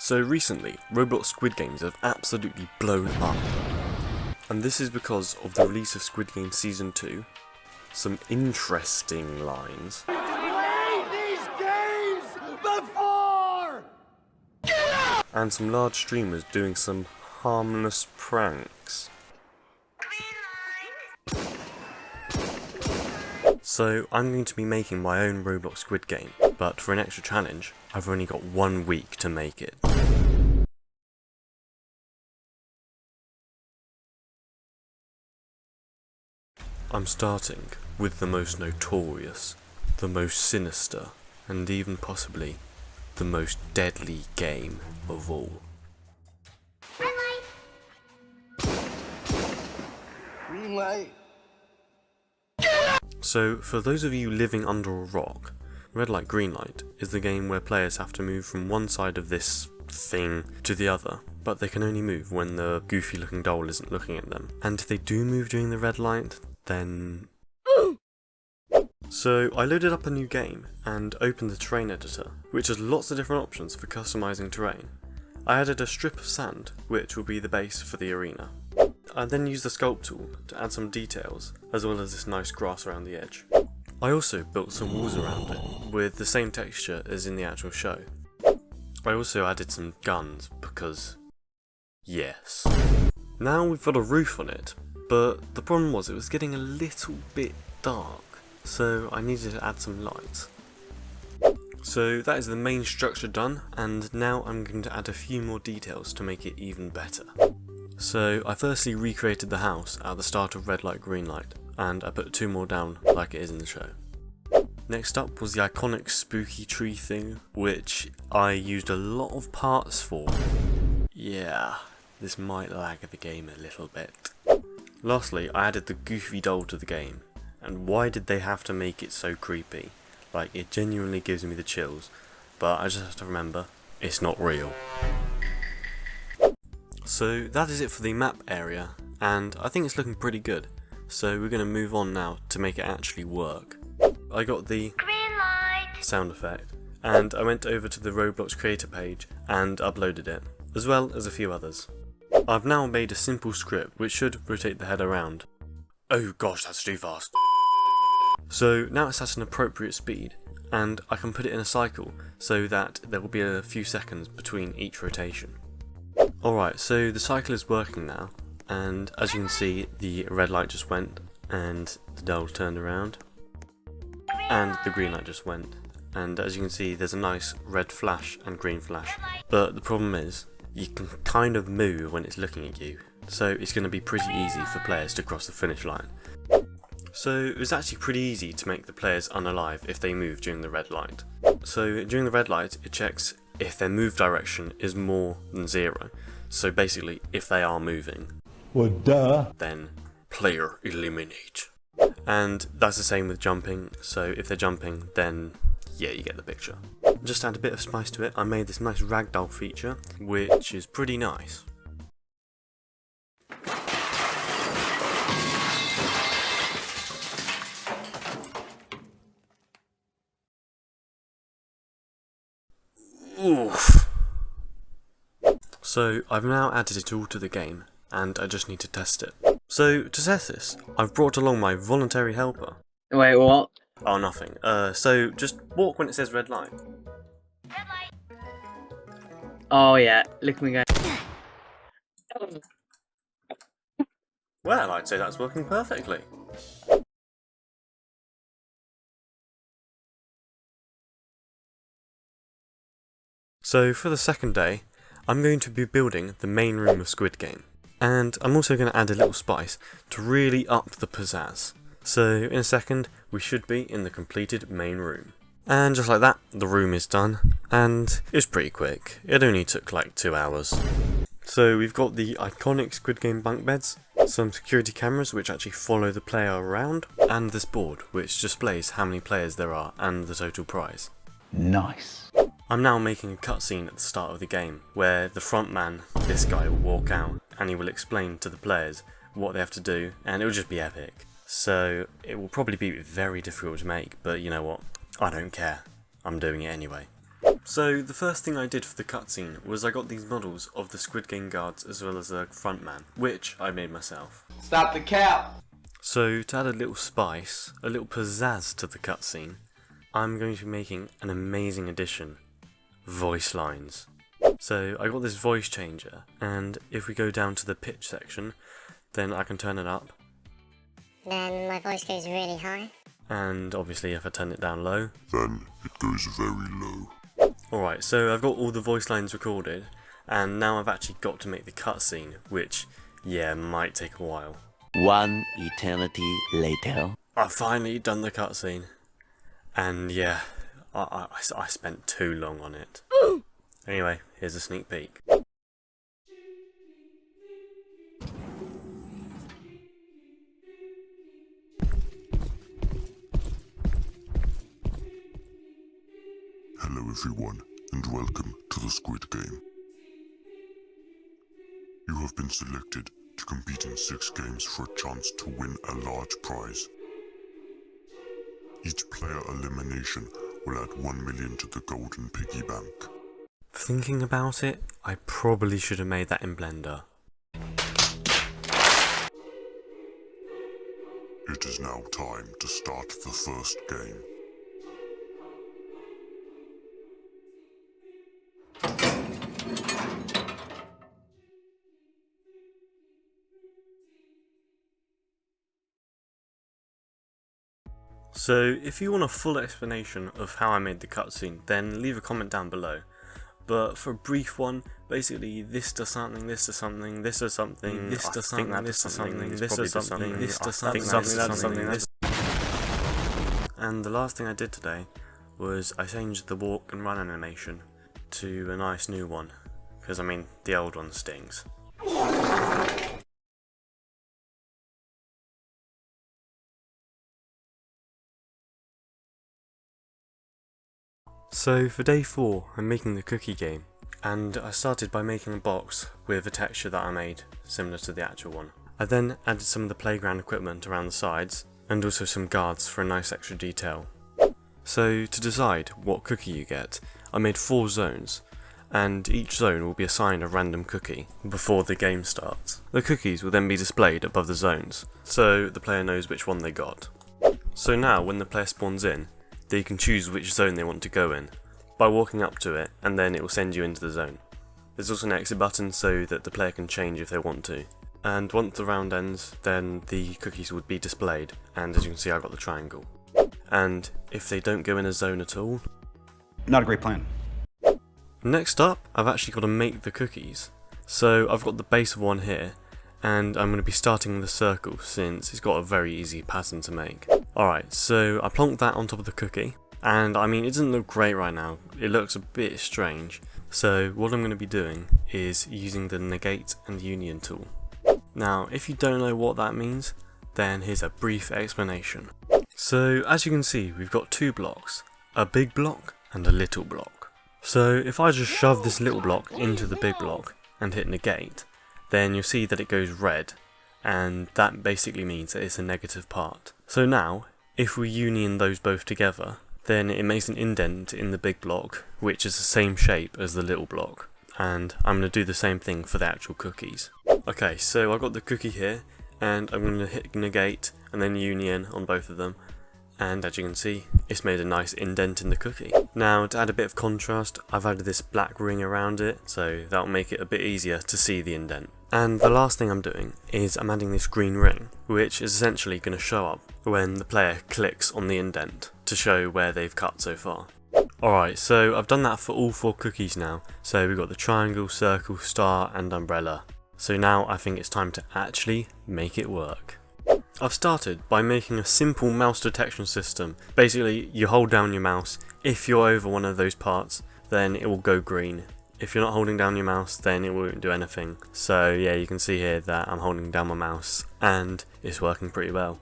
So recently, Roblox Squid games have absolutely blown up. And this is because of the release of Squid Game Season 2, some interesting lines, and some large streamers doing some harmless pranks. So I'm going to be making my own Roblox Squid game, but for an extra challenge, I've only got 1 week to make it. I'm starting with the most notorious, the most sinister, and even possibly the most deadly game of all. Green light. So, for those of you living under a rock, red light, green light is the game where players have to move from one side of this thing to the other, but they can only move when the goofy looking doll isn't looking at them. And if they do move during the red light, then... So I loaded up a new game and opened the terrain editor, which has lots of different options for customizing terrain. I added a strip of sand, which will be the base for the arena. I then used the sculpt tool to add some details, as well as this nice grass around the edge. I also built some walls around it, with the same texture as in the actual show. I also added some guns, because... yes. Now we've got a roof on it, but the problem was it was getting a little bit dark, so I needed to add some light. So that is the main structure done, and now I'm going to add a few more details to make it even better. So I firstly recreated the house at the start of red light, green light, and I put 2 more down like it is in the show. Next up was the iconic spooky tree thing, which I used a lot of parts for. Yeah, this might lag the game a little bit. Lastly, I added the goofy doll to the game, and why did they have to make it so creepy? Like, it genuinely gives me the chills, but I just have to remember, it's not real. So that is it for the map area, and I think it's looking pretty good, so we're going to move on now to make it actually work. I got the green light sound effect, and I went over to the Roblox creator page and uploaded it, as well as a few others. I've now made a simple script which should rotate the head around. Oh gosh, that's too fast. So now it's at an appropriate speed, and I can put it in a cycle so that there will be a few seconds between each rotation. Alright, so the cycle is working now, and as you can see, the red light just went, and the doll turned around, and the green light just went, and as you can see there's a nice red flash and green flash. But the problem is, you can kind of move when it's looking at you, so it's going to be pretty easy for players to cross the finish line. So it was actually pretty easy to make the players unalive if they move during the red light. So during the red light it checks if their move direction is more than 0. So basically, if they are moving, well, duh, then player eliminate. And that's the same with jumping, so if they're jumping, then yeah, you get the picture. Just to add a bit of spice to it, I made this nice ragdoll feature, which is pretty nice. Oof. So I've now added it all to the game, and I just need to test it. So to test this, I've brought along my voluntary helper. Wait, what? Oh, nothing. So just walk when it says red light. Red light. Oh yeah, look at me go. Well, I'd say that's working perfectly. So for the second day, I'm going to be building the main room of Squid Game. And I'm also going to add a little spice to really up the pizzazz. So in a second, we should be in the completed main room. And just like that, the room is done, and it was pretty quick. It only took like 2 hours. So we've got the iconic Squid Game bunk beds, some security cameras which actually follow the player around, and this board which displays how many players there are and the total prize. nice. I'm now making a cutscene at the start of the game, where the front man, this guy, will walk out and he will explain to the players what they have to do, and it will just be epic. So it will probably be very difficult to make, but you know what, I don't care, I'm doing it anyway. So the first thing I did for the cutscene was I got these models of the Squid Game guards as well as the frontman, which I made myself. Stop the cap! So to add a little spice, a little pizzazz to the cutscene, I'm going to be making an amazing addition, voice lines. So I got this voice changer, and if we go down to the pitch section, then I can turn it up. Then my voice goes really high. And obviously if I turn it down low, then it goes very low. Alright, so I've got all the voice lines recorded, and now I've actually got to make the cutscene, which, yeah, might take a while. One eternity later. I've finally done the cutscene, and yeah, I spent too long on it. Anyway, here's a sneak peek. Hello everyone, and welcome to the Squid Game. You have been selected to compete in 6 games for a chance to win a large prize. Each player elimination will add 1 million to the golden piggy bank. Thinking about it, I probably should have made that in Blender. It is now time to start the first game. So if you want a full explanation of how I made the cutscene, then leave a comment down below. But for a brief one, basically this does something, this does something, this does something, this does something, this does something, this does something, this does something, that does something, this. And the last thing I did today was I changed the walk and run animation to a nice new one, because I mean the old one stings. So for day 4 I'm making the cookie game, and I started by making a box with a texture that I made similar to the actual one. I then added some of the playground equipment around the sides and also some guards for a nice extra detail. So to decide what cookie you get, I made 4 zones, and each zone will be assigned a random cookie before the game starts. The cookies will then be displayed above the zones, so the player knows which one they got. So now when the player spawns in, they can choose which zone they want to go in by walking up to it, and then it will send you into the zone. There's also an exit button so that the player can change if they want to. And once the round ends, then the cookies would be displayed, and as you can see I got the triangle. And if they don't go in a zone at all... Not a great plan. Next up, I've actually got to make the cookies. So I've got the base of one here, and I'm going to be starting the circle since it's got a very easy pattern to make. Alright, so I plonked that on top of the cookie, and I mean it doesn't look great right now, it looks a bit strange. So what I'm going to be doing is using the negate and union tool. Now if you don't know what that means, then here's a brief explanation. So as you can see we've got 2 blocks, a big block and a little block. So if I just shove this little block into the big block and hit negate, then you'll see that it goes red, and that basically means that it's a negative part. So now, if we union those both together, then it makes an indent in the big block, which is the same shape as the little block. And I'm going to do the same thing for the actual cookies. Okay, so I've got the cookie here, and I'm going to hit negate and then union on both of them. And as you can see, it's made a nice indent in the cookie. Now to add a bit of contrast, I've added this black ring around it, so that'll make it a bit easier to see the indent. And the last thing I'm doing is I'm adding this green ring, which is essentially going to show up when the player clicks on the indent to show where they've cut so far. Alright, so I've done that for all 4 cookies now. So we've got the triangle, circle, star and umbrella. So now I think it's time to actually make it work. I've started by making a simple mouse detection system. Basically, you hold down your mouse. If you're over one of those parts, then it will go green. If you're not holding down your mouse, then it won't do anything. So yeah, you can see here that I'm holding down my mouse, and it's working pretty well.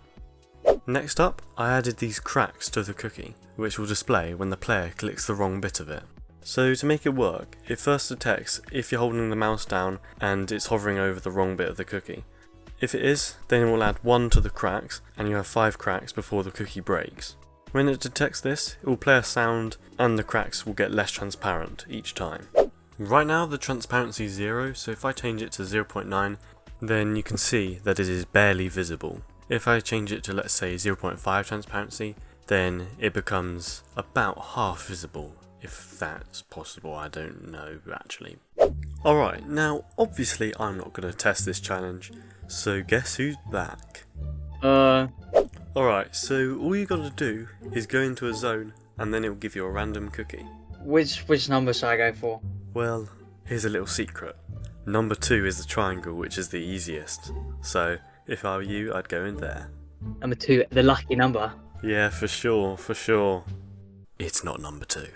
Next up, I added these cracks to the cookie, which will display when the player clicks the wrong bit of it. So to make it work, it first detects if you're holding the mouse down and it's hovering over the wrong bit of the cookie. If it is, then it will add 1 to the cracks, and you have 5 cracks before the cookie breaks. When it detects this, it will play a sound and the cracks will get less transparent each time. Right now the transparency is 0, so if I change it to 0.9, then you can see that it is barely visible. If I change it to, let's say, 0.5 transparency, then it becomes about half visible. If that's possible, I don't know actually. Alright, now obviously I'm not going to test this challenge, so guess who's back? Alright, so all you gotta do is go into a zone and then it will give you a random cookie. Which number should I go for? Well, here's a little secret. Number 2 is the triangle, which is the easiest. So, if I were you, I'd go in there. Number 2, the lucky number. Yeah, for sure, for sure. It's not number 2.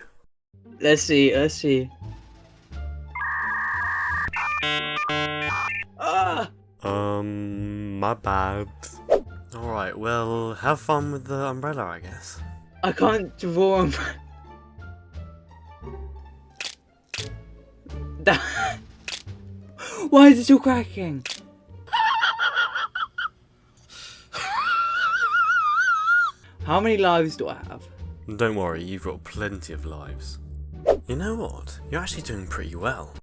Let's see. Ah! My bad. Alright, well, have fun with the umbrella, I guess. I can't draw him. Why is it still cracking? How many lives do I have? Don't worry, you've got plenty of lives. You know what? You're actually doing pretty well.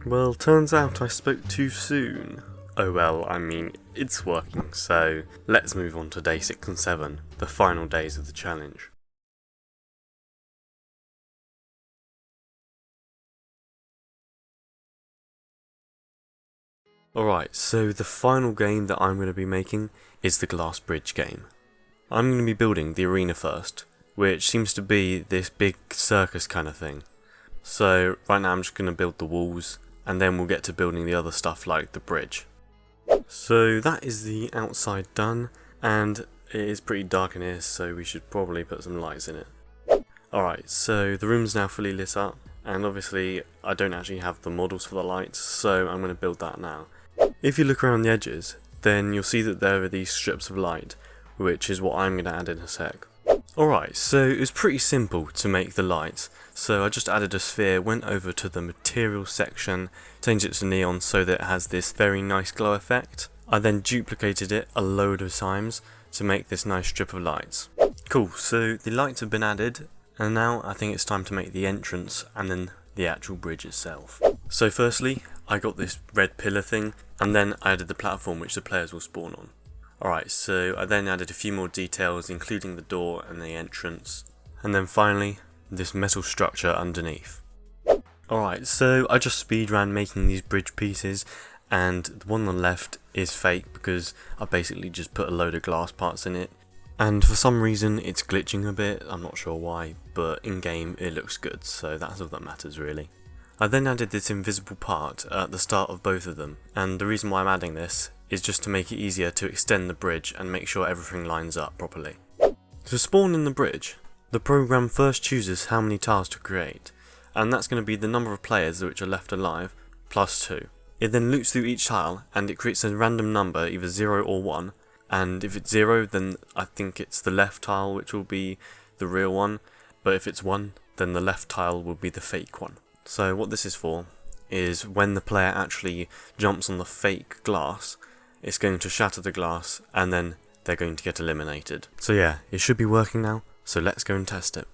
Well, turns out I spoke too soon. Oh well, I mean, it's working, so let's move on to day 6 and 7, the final days of the challenge. Alright, so the final game that I'm going to be making is the glass bridge game. I'm going to be building the arena first, which seems to be this big circus kind of thing. So right now I'm just going to build the walls, and then we'll get to building the other stuff like the bridge. So that is the outside done, and it is pretty dark in here, so we should probably put some lights in it. Alright, so the room's now fully lit up, and obviously I don't actually have the models for the lights, so I'm going to build that now. If you look around the edges, then you'll see that there are these strips of light, which is what I'm going to add in a sec. Alright, so it was pretty simple to make the lights, so I just added a sphere, went over to the materials section, changed it to neon so that it has this very nice glow effect. I then duplicated it a load of times to make this nice strip of lights. Cool, so the lights have been added, and now I think it's time to make the entrance and then the actual bridge itself. So firstly, I got this red pillar thing, and then I added the platform which the players will spawn on. Alright, so I then added a few more details, including the door and the entrance, and then finally, this metal structure underneath. Alright, so I just speedran making these bridge pieces, and the one on the left is fake because I basically just put a load of glass parts in it, and for some reason it's glitching a bit, I'm not sure why, but in game it looks good, so that's all that matters really. I then added this invisible part at the start of both of them, and the reason why I'm adding this is just to make it easier to extend the bridge and make sure everything lines up properly. To spawn in the bridge, the program first chooses how many tiles to create, and that's going to be the number of players which are left alive, plus 2. It then loops through each tile, and it creates a random number, either 0 or 1, and if it's 0 then I think it's the left tile which will be the real one, but if it's 1 then the left tile will be the fake one. So what this is for is when the player actually jumps on the fake glass, it's going to shatter the glass and then they're going to get eliminated. So yeah, it should be working now, so let's go and test it.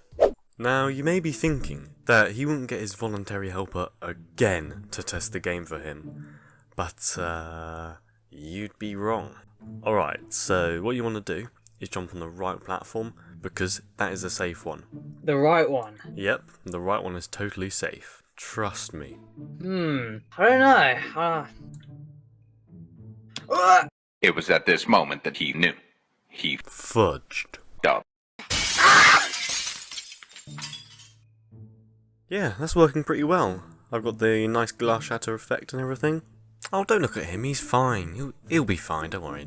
Now you may be thinking that he wouldn't get his voluntary helper again to test the game for him, but you'd be wrong. Alright, so what you want to do is jump on the right platform, because that is a safe one. The right one. Yep, the right one is totally safe. Trust me. I don't know. It was at this moment that he knew. He Fudged. up. Yeah, that's working pretty well. I've got the nice glass shatter effect and everything. Oh, don't look at him, he's fine. He'll be fine, don't worry.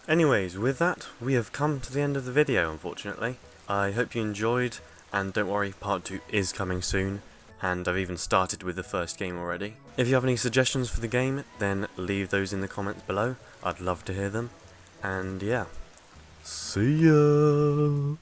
Anyways, with that, we have come to the end of the video, unfortunately. I hope you enjoyed, and don't worry, part 2 is coming soon, and I've even started with the first game already. If you have any suggestions for the game, then leave those in the comments below. I'd love to hear them. And yeah, see ya!